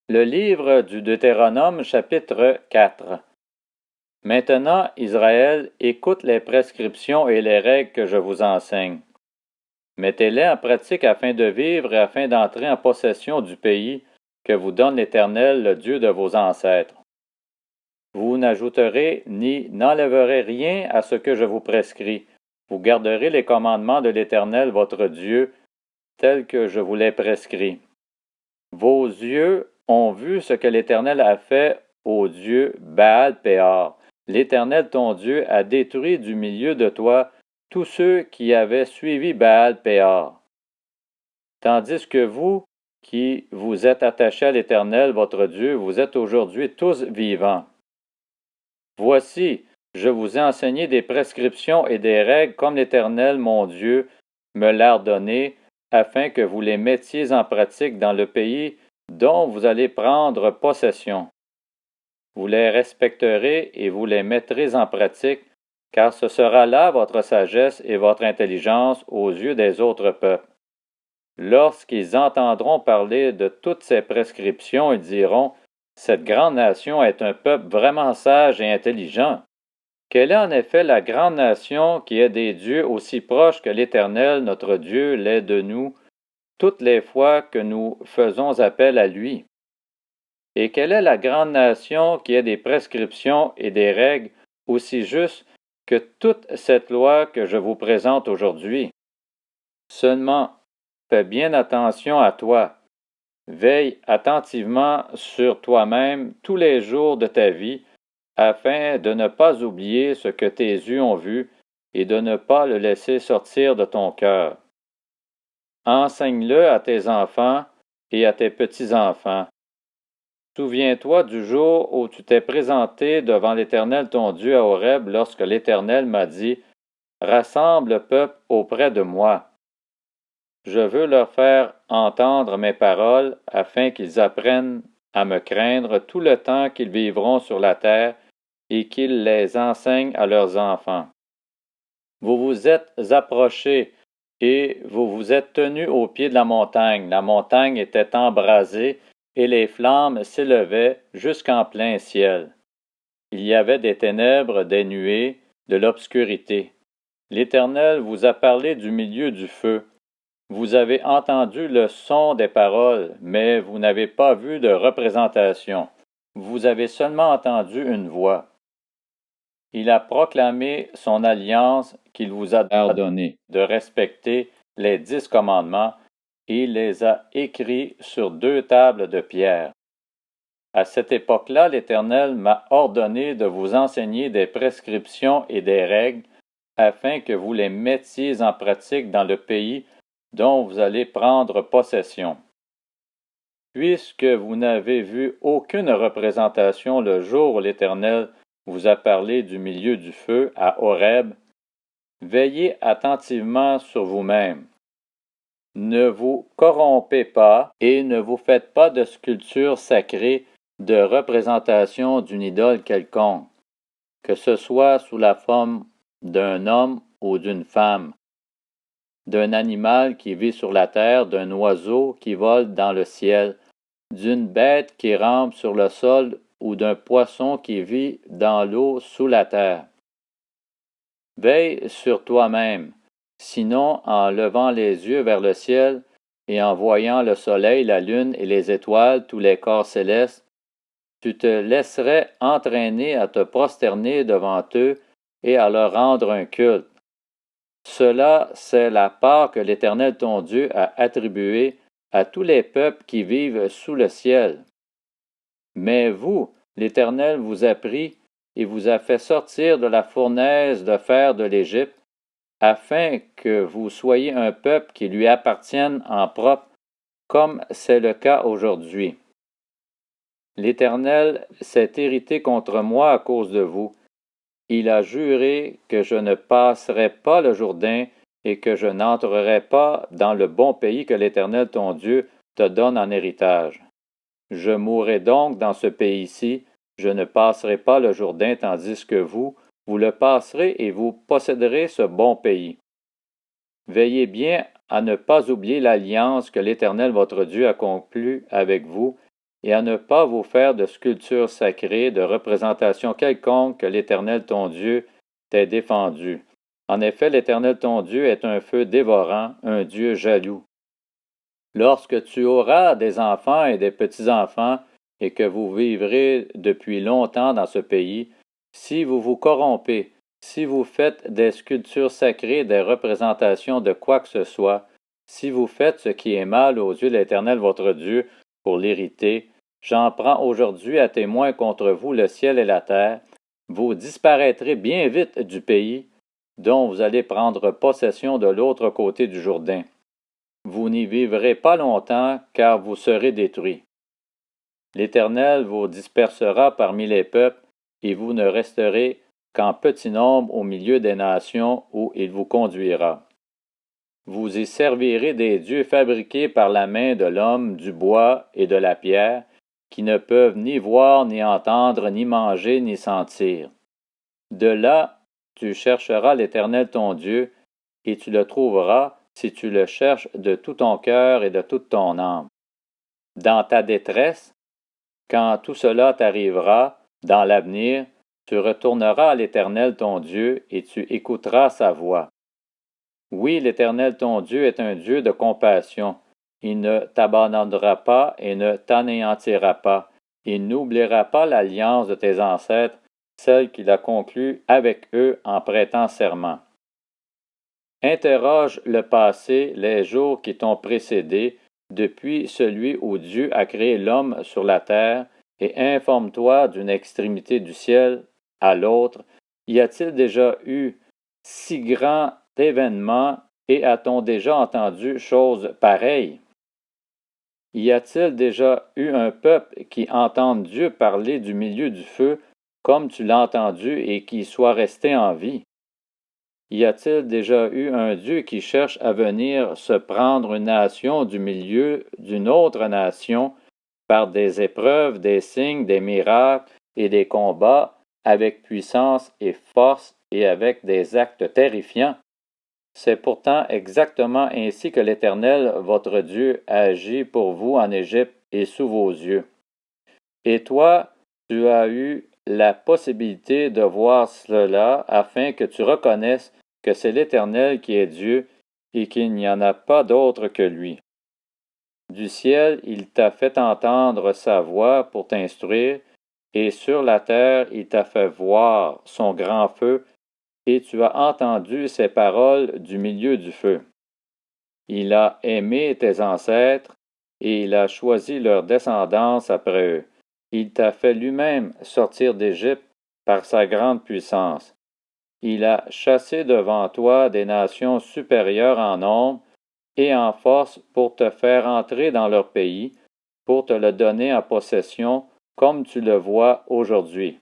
Le livre du Deutéronome, chapitre 4. Maintenant, Israël, écoute les prescriptions et les règles que je vous enseigne. Mettez-les en pratique afin de vivre et afin d'entrer en possession du pays que vous donne l'Éternel, le Dieu de vos ancêtres. Vous n'ajouterez ni n'enlèverez rien à ce que je vous prescris. Vous garderez les commandements de l'Éternel, votre Dieu, tels que je vous les prescris. Vos yeux ont vu ce que l'Éternel a fait au dieu Baal-Péor. L'Éternel, ton Dieu, a détruit du milieu de toi tous ceux qui avaient suivi Baal-Péor. Tandis que vous, qui vous êtes attachés à l'Éternel, votre Dieu, vous êtes aujourd'hui tous vivants. Voici, je vous ai enseigné des prescriptions et des règles comme l'Éternel, mon Dieu, me l'a ordonné, afin que vous les mettiez en pratique dans le pays dont vous allez prendre possession. Vous les respecterez et vous les mettrez en pratique, car ce sera là votre sagesse et votre intelligence aux yeux des autres peuples. Lorsqu'ils entendront parler de toutes ces prescriptions, ils diront, « Cette grande nation est un peuple vraiment sage et intelligent. » Quelle est en effet la grande nation qui est des dieux aussi proches que l'Éternel, notre Dieu, l'est de nous, toutes les fois que nous faisons appel à lui? Et quelle est la grande nation qui a des prescriptions et des règles aussi justes que toute cette loi que je vous présente aujourd'hui? Seulement, fais bien attention à toi. Veille attentivement sur toi-même tous les jours de ta vie, afin de ne pas oublier ce que tes yeux ont vu et de ne pas le laisser sortir de ton cœur. Enseigne-le à tes enfants et à tes petits-enfants. Souviens-toi du jour où tu t'es présenté devant l'Éternel ton Dieu à Horeb lorsque l'Éternel m'a dit, « Rassemble le peuple auprès de moi. Je veux leur faire entendre mes paroles afin qu'ils apprennent à me craindre tout le temps qu'ils vivront sur la terre et qu'ils les enseignent à leurs enfants. Vous vous êtes approchés et vous vous êtes tenus au pied de la montagne. La montagne était embrasée et les flammes s'élevaient jusqu'en plein ciel. Il y avait des ténèbres, des nuées, de l'obscurité. L'Éternel vous a parlé du milieu du feu. Vous avez entendu le son des paroles, mais vous n'avez pas vu de représentation. Vous avez seulement entendu une voix. Il a proclamé son alliance qu'il vous a ordonné de respecter les 10 commandements et il les a écrits sur 2 tables de pierre. À cette époque-là, l'Éternel m'a ordonné de vous enseigner des prescriptions et des règles afin que vous les mettiez en pratique dans le pays dont vous allez prendre possession. Puisque vous n'avez vu aucune représentation le jour où l'Éternel vous a parlé du milieu du feu à Horeb, veillez attentivement sur vous-même. Ne vous corrompez pas et ne vous faites pas de sculpture sacrée de représentation d'une idole quelconque, que ce soit sous la forme d'un homme ou d'une femme, d'un animal qui vit sur la terre, d'un oiseau qui vole dans le ciel, d'une bête qui rampe sur le sol ou d'un poisson qui vit dans l'eau sous la terre. Veille sur toi-même, sinon en levant les yeux vers le ciel et en voyant le soleil, la lune et les étoiles, tous les corps célestes, tu te laisserais entraîner à te prosterner devant eux et à leur rendre un culte. Cela, c'est la part que l'Éternel ton Dieu a attribuée à tous les peuples qui vivent sous le ciel. Mais vous, l'Éternel vous a pris et vous a fait sortir de la fournaise de fer de l'Égypte, afin que vous soyez un peuple qui lui appartienne en propre, comme c'est le cas aujourd'hui. L'Éternel s'est irrité contre moi à cause de vous. Il a juré que je ne passerai pas le Jourdain et que je n'entrerai pas dans le bon pays que l'Éternel ton Dieu te donne en héritage. Je mourrai donc dans ce pays-ci, je ne passerai pas le Jourdain, tandis que vous le passerez et vous posséderez ce bon pays. Veillez bien à ne pas oublier l'alliance que l'Éternel votre Dieu a conclue avec vous et à ne pas vous faire de sculptures sacrées, de représentation quelconque que l'Éternel ton Dieu t'ait défendu. En effet, l'Éternel ton Dieu est un feu dévorant, un Dieu jaloux. Lorsque tu auras des enfants et des petits-enfants, et que vous vivrez depuis longtemps dans ce pays, si vous vous corrompez, si vous faites des sculptures sacrées, des représentations de quoi que ce soit, si vous faites ce qui est mal aux yeux de l'Éternel votre Dieu pour l'hériter, j'en prends aujourd'hui à témoin contre vous le ciel et la terre, vous disparaîtrez bien vite du pays dont vous allez prendre possession de l'autre côté du Jourdain. Vous n'y vivrez pas longtemps, car vous serez détruits. L'Éternel vous dispersera parmi les peuples, et vous ne resterez qu'en petit nombre au milieu des nations où il vous conduira. Vous y servirez des dieux fabriqués par la main de l'homme, du bois et de la pierre, qui ne peuvent ni voir, ni entendre, ni manger, ni sentir. De là, tu chercheras l'Éternel ton Dieu, et tu le trouveras si tu le cherches de tout ton cœur et de toute ton âme. Dans ta détresse, quand tout cela t'arrivera, dans l'avenir, tu retourneras à l'Éternel ton Dieu et tu écouteras sa voix. Oui, l'Éternel ton Dieu est un Dieu de compassion. Il ne t'abandonnera pas et ne t'anéantira pas. Il n'oubliera pas l'alliance de tes ancêtres, celle qu'il a conclue avec eux en prêtant serment. Interroge le passé, les jours qui t'ont précédé, depuis celui où Dieu a créé l'homme sur la terre, et informe-toi d'une extrémité du ciel à l'autre. Y a-t-il déjà eu si grand événement et a-t-on déjà entendu chose pareille? Y a-t-il déjà eu un peuple qui entende Dieu parler du milieu du feu comme tu l'as entendu et qui soit resté en vie? Y a-t-il déjà eu un Dieu qui cherche à venir se prendre une nation du milieu d'une autre nation par des épreuves, des signes, des miracles et des combats avec puissance et force et avec des actes terrifiants? C'est pourtant exactement ainsi que l'Éternel, votre Dieu, agit pour vous en Égypte et sous vos yeux. Et toi, tu as eu la possibilité de voir cela afin que tu reconnaisses que c'est l'Éternel qui est Dieu et qu'il n'y en a pas d'autre que lui. Du ciel, il t'a fait entendre sa voix pour t'instruire, et sur la terre, il t'a fait voir son grand feu, et tu as entendu ses paroles du milieu du feu. Il a aimé tes ancêtres, et il a choisi leur descendance après eux. Il t'a fait lui-même sortir d'Égypte par sa grande puissance. Il a chassé devant toi des nations supérieures en nombre et en force pour te faire entrer dans leur pays, pour te le donner en possession, comme tu le vois aujourd'hui.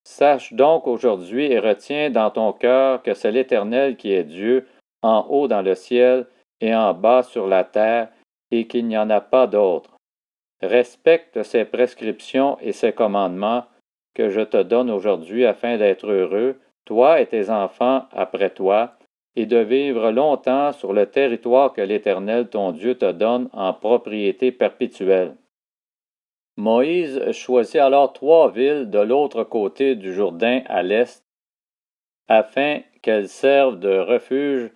Sache donc aujourd'hui et retiens dans ton cœur que c'est l'Éternel qui est Dieu, en haut dans le ciel et en bas sur la terre, et qu'il n'y en a pas d'autre. Respecte ses prescriptions et ses commandements que je te donne aujourd'hui afin d'être heureux, toi et tes enfants après toi, et de vivre longtemps sur le territoire que l'Éternel ton Dieu te donne en propriété perpétuelle. Moïse choisit alors 3 villes de l'autre côté du Jourdain à l'est, afin qu'elles servent de refuge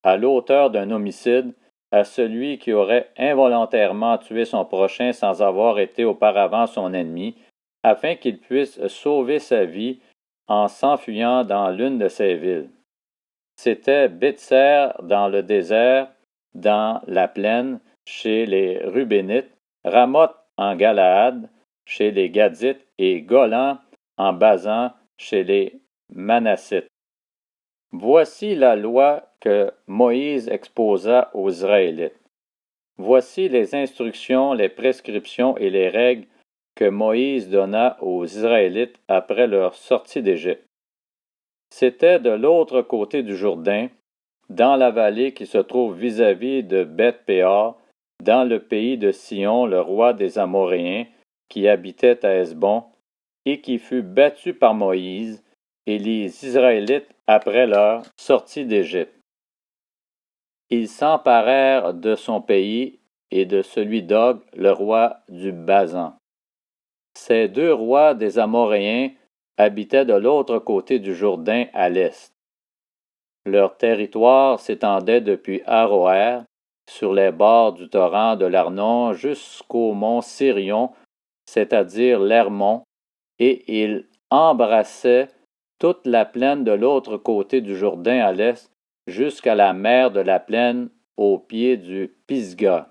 à l'auteur d'un homicide, à celui qui aurait involontairement tué son prochain sans avoir été auparavant son ennemi, afin qu'il puisse sauver sa vie en s'enfuyant dans l'une de ces villes. C'était Bétser dans le désert, dans la plaine, chez les Rubénites, Ramoth en Galaad, chez les Gadites, et Golan en Basan, chez les Manassites. Voici la loi que Moïse exposa aux Israélites. Voici les instructions, les prescriptions et les règles que Moïse donna aux Israélites après leur sortie d'Égypte. C'était de l'autre côté du Jourdain, dans la vallée qui se trouve vis-à-vis de Beth-Péor, dans le pays de Sion, le roi des Amoréens, qui habitait à Hesbon, et qui fut battu par Moïse et les Israélites après leur sortie d'Égypte. Ils s'emparèrent de son pays et de celui d'Og, le roi du Basan. Ces deux rois des Amoréens habitaient de l'autre côté du Jourdain à l'est. Leur territoire s'étendait depuis Aroër, sur les bords du torrent de l'Arnon jusqu'au mont Sirion, c'est-à-dire l'Hermon, et ils embrassaient toute la plaine de l'autre côté du Jourdain à l'est jusqu'à la mer de la plaine au pied du Pisga.